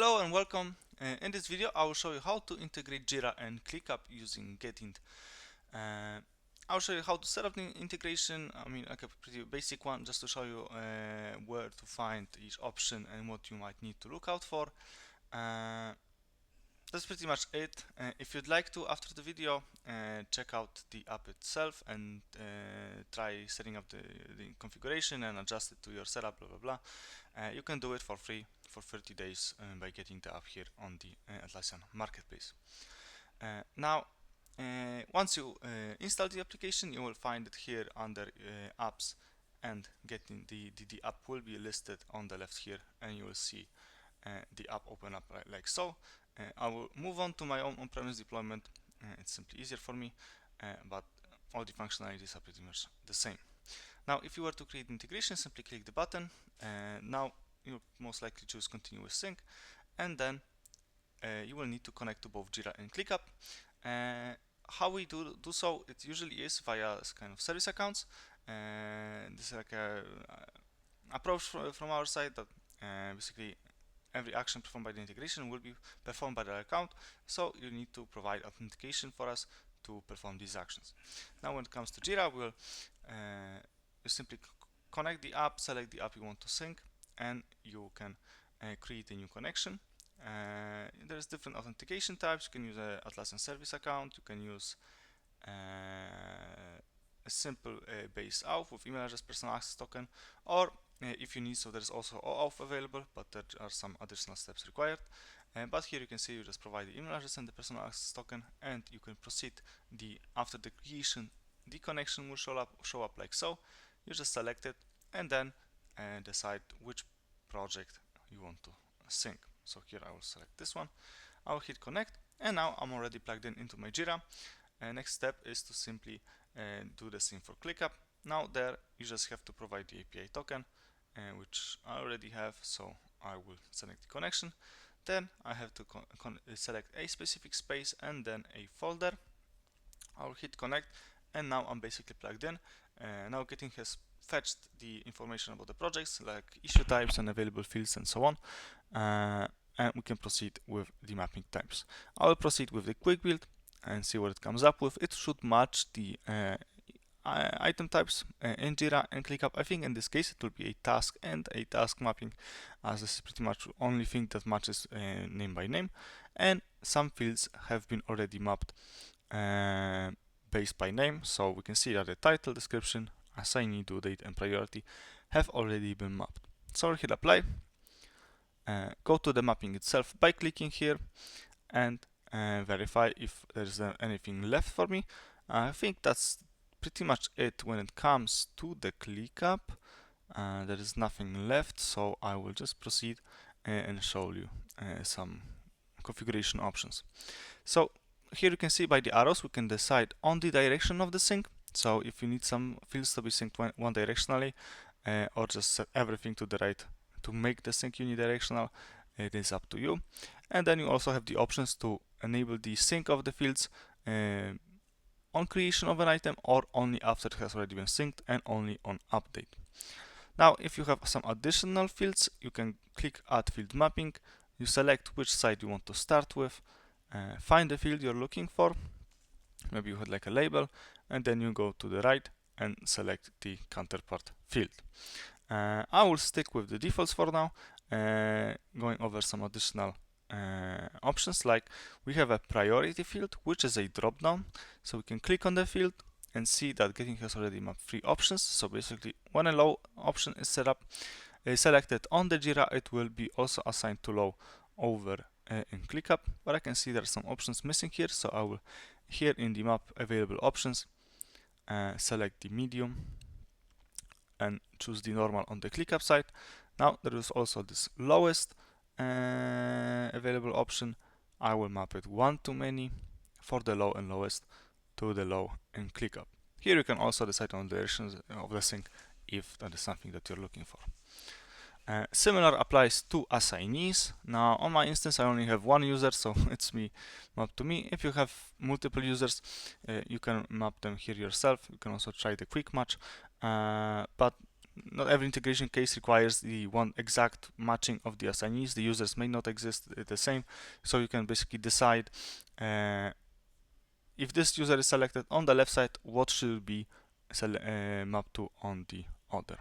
Hello and welcome. In this video I will show you how to integrate Jira and ClickUp using Getint. I'll show you how to set up the integration. I mean, like a pretty basic one, just to show you where to find each option and what you might need to look out for. That's pretty much it. If you'd like to, after the video, check out the app itself and try setting up the configuration and adjust it to your setup, blah blah blah. You can do it for free for 30 days by getting the app here on the Atlassian Marketplace. Now, once you install the application, you will find it here under apps, and getting the app will be listed on the left here, and you will see the app open up like so. I will move on to my own on-premise deployment. It's simply easier for me, but all the functionalities are pretty much the same. Now, if you were to create integration, simply click the button. Now, you'll most likely choose continue with sync, and then you will need to connect to both Jira and ClickUp. How we do so, it usually is via kind of service accounts. This is like a approach from our side that basically every action performed by the integration will be performed by the account, so you need to provide authentication for us to perform these actions. Now when it comes to Jira, we'll you simply connect the app, select the app you want to sync, and you can create a new connection. There's different authentication types. You can use an Atlassian service account, you can use a simple base auth with email address, personal access token, or if you need, so there's also OAuth available, but there are some additional steps required. But here you can see you just provide the email address and the personal access token, and you can proceed. After the creation, the connection will show up like so. You just select it and then decide which project you want to sync. So here I will select this one. I will hit connect, and now I'm already plugged into my Jira. Next step is to simply do the same for ClickUp. Now there you just have to provide the API token, which I already have, so I will select the connection. Then I have to select a specific space and then a folder. I will hit connect, and now I'm basically plugged in. Now Getint has fetched the information about the projects, like issue types and available fields and so on, and we can proceed with the mapping types. I will proceed with the quick build and see what it comes up with. It should match the item types in Jira and ClickUp. I think in this case it will be a task and a task mapping, as this is pretty much the only thing that matches name by name, and some fields have been already mapped based by name, so we can see that the title, description, assignee, due date, and priority have already been mapped. So I'll hit apply, go to the mapping itself by clicking here, and verify if there's anything left for me. I think that's pretty much it when it comes to the ClickUp. There is nothing left, so I will just proceed and show you some configuration options. So here you can see by the arrows we can decide on the direction of the sync. So if you need some fields to be synced one directionally, or just set everything to the right to make the sync unidirectional, it is up to you. And then you also have the options to enable the sync of the fields on creation of an item, or only after it has already been synced, and only on update. Now if you have some additional fields, you can click add field mapping. You select which side you want to start with, find the field you're looking for, maybe you had like a label, and then you go to the right and select the counterpart field. I will stick with the defaults for now, going over some additional options. Like we have a priority field, which is a drop down, so we can click on the field and see that Getint has already mapped 3 options. So basically when a low option is selected on the Jira, it will be also assigned to low over in ClickUp, but I can see there are some options missing here, so I will here in the map available options select the medium and choose the normal on the ClickUp side. Now there is also this lowest available option. I will map it one to many for the low and lowest to the low in ClickUp. Here you can also decide on the directions of the sync if that is something that you're looking for. Similar applies to assignees. Now on my instance I only have one user, so it's mapped to me. If you have multiple users, you can map them here yourself. You can also try the quick match, but not every integration case requires the one exact matching of the assignees. The users may not exist the same, so you can basically decide if this user is selected on the left side, what should be mapped to on the other.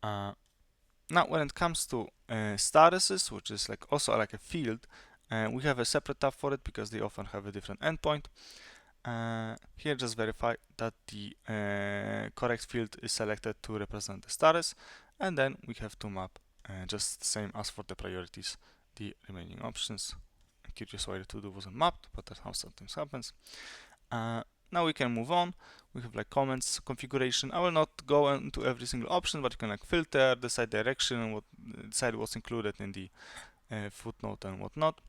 Now, when it comes to statuses, which is also like a field, we have a separate tab for it because they often have a different endpoint. Here, just verify that the correct field is selected to represent the status, and then we have to map just the same as for the priorities, the remaining options. I'm curious why the to-do wasn't mapped, but that's how sometimes happens. Now we can move on. We have comments, configuration. I will not go into every single option, but you can filter, decide direction, decide what's included in the footnote and whatnot.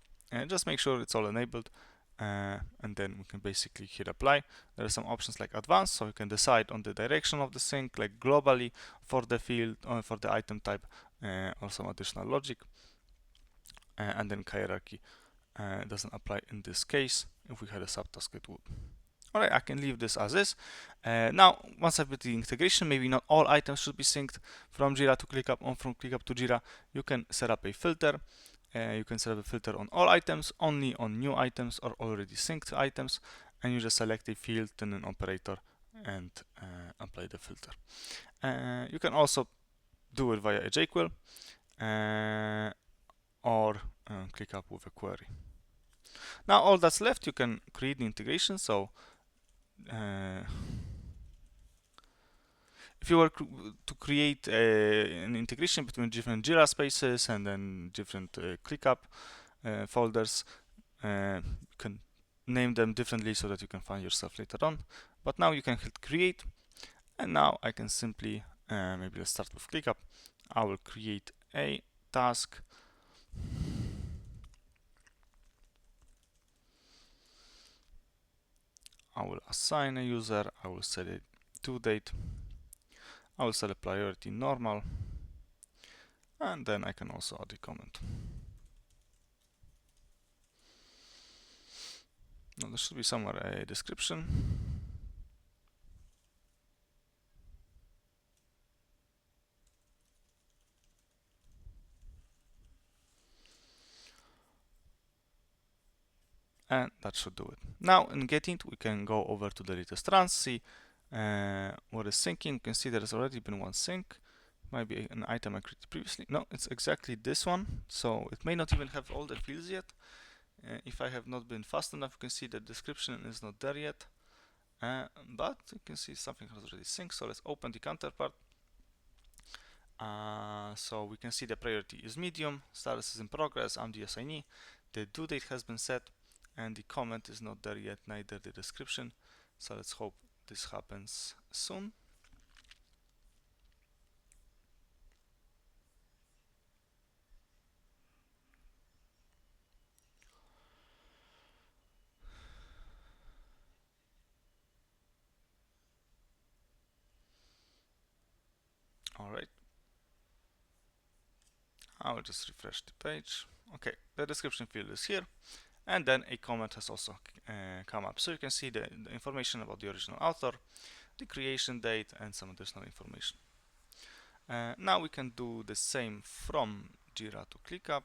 Just make sure it's all enabled. And then we can basically hit apply. There are some options like advanced, so you can decide on the direction of the sync, globally for the field, or for the item type, or some additional logic. And then hierarchy doesn't apply in this case. If we had a subtask, it would. Alright, I can leave this as is. Now, once I've built the integration, maybe not all items should be synced from Jira to ClickUp or from ClickUp to Jira. You can set up a filter. You can set up a filter on all items, only on new items or already synced items, and you just select a field and an operator and apply the filter. You can also do it via a jQuery or ClickUp with a query. Now all that's left, you can create the integration. So if you were to create an integration between different Jira spaces and then different ClickUp folders, you can name them differently so that you can find yourself later on. But now you can hit create, and now I can simply, maybe let's start with ClickUp. I will create a task. I will assign a user. I will set a due date. I will set a priority normal, and then I can also add a comment. Now there should be somewhere a description. And that should do it. Now in Getint, we can go over to the latest runs, see what is syncing. You can see there has already been one sync. Might be an item I created previously. No, it's exactly this one. So it may not even have all the fields yet. If I have not been fast enough, you can see the description is not there yet. But you can see something has already synced. So let's open the counterpart. So we can see the priority is medium, status is in progress, I'm the assignee, the due date has been set, and the comment is not there yet, neither the description. So let's hope this happens soon. Alright, I will just refresh the page. Okay, the description field is here, and then a comment has also come up. So you can see the information about the original author, the creation date, and some additional information. Now we can do the same from Jira to ClickUp.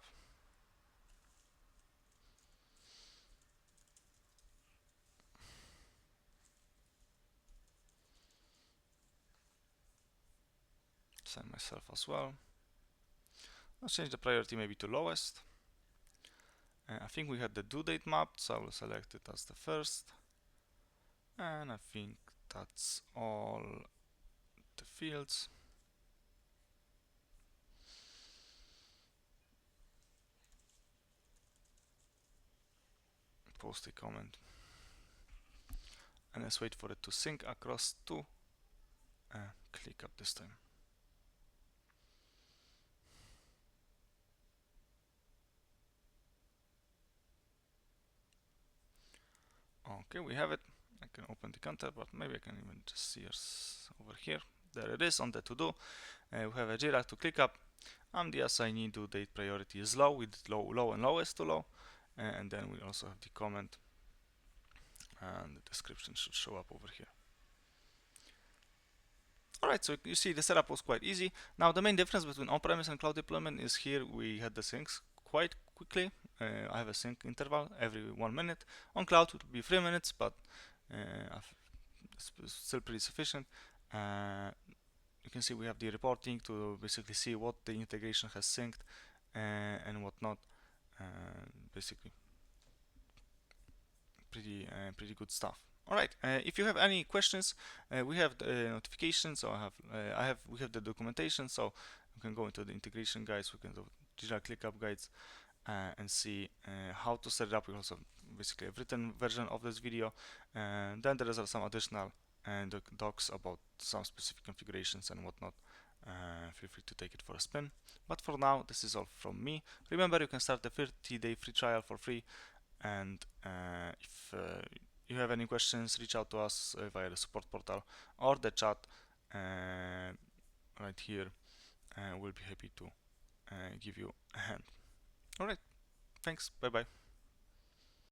Assign myself as well. I'll change the priority maybe to lowest. I think we had the due date mapped, so I will select it as the first. And I think that's all the fields. Post a comment. And let's wait for it to sync across to ClickUp this time. Okay, we have it. I can open the counterpart. Maybe I can even just see us over here. There it is on the to-do. We have a Jira to ClickUp. I'm the assignee, due date priority is low. We did low and lowest to low. And then we also have the comment. And the description should show up over here. Alright, so you see the setup was quite easy. Now the main difference between on-premise and cloud deployment is here we had the syncs quite quickly. I have a sync interval every 1 minute. On cloud it will be 3 minutes, but it's still pretty sufficient. You can see we have the reporting to basically see what the integration has synced and whatnot. Basically, pretty good stuff. All right. If you have any questions, we have the notifications. So we have the documentation. So you can go into the integration guides. We can do Jira ClickUp guides and see how to set it up. We also basically a written version of this video. And then there are some additional docs about some specific configurations and whatnot. Feel free to take it for a spin. But for now, this is all from me. Remember, you can start the 30-day free trial for free. And if you have any questions, reach out to us via the support portal or the chat right here. We'll be happy to give you a hand. Alright, thanks, bye bye.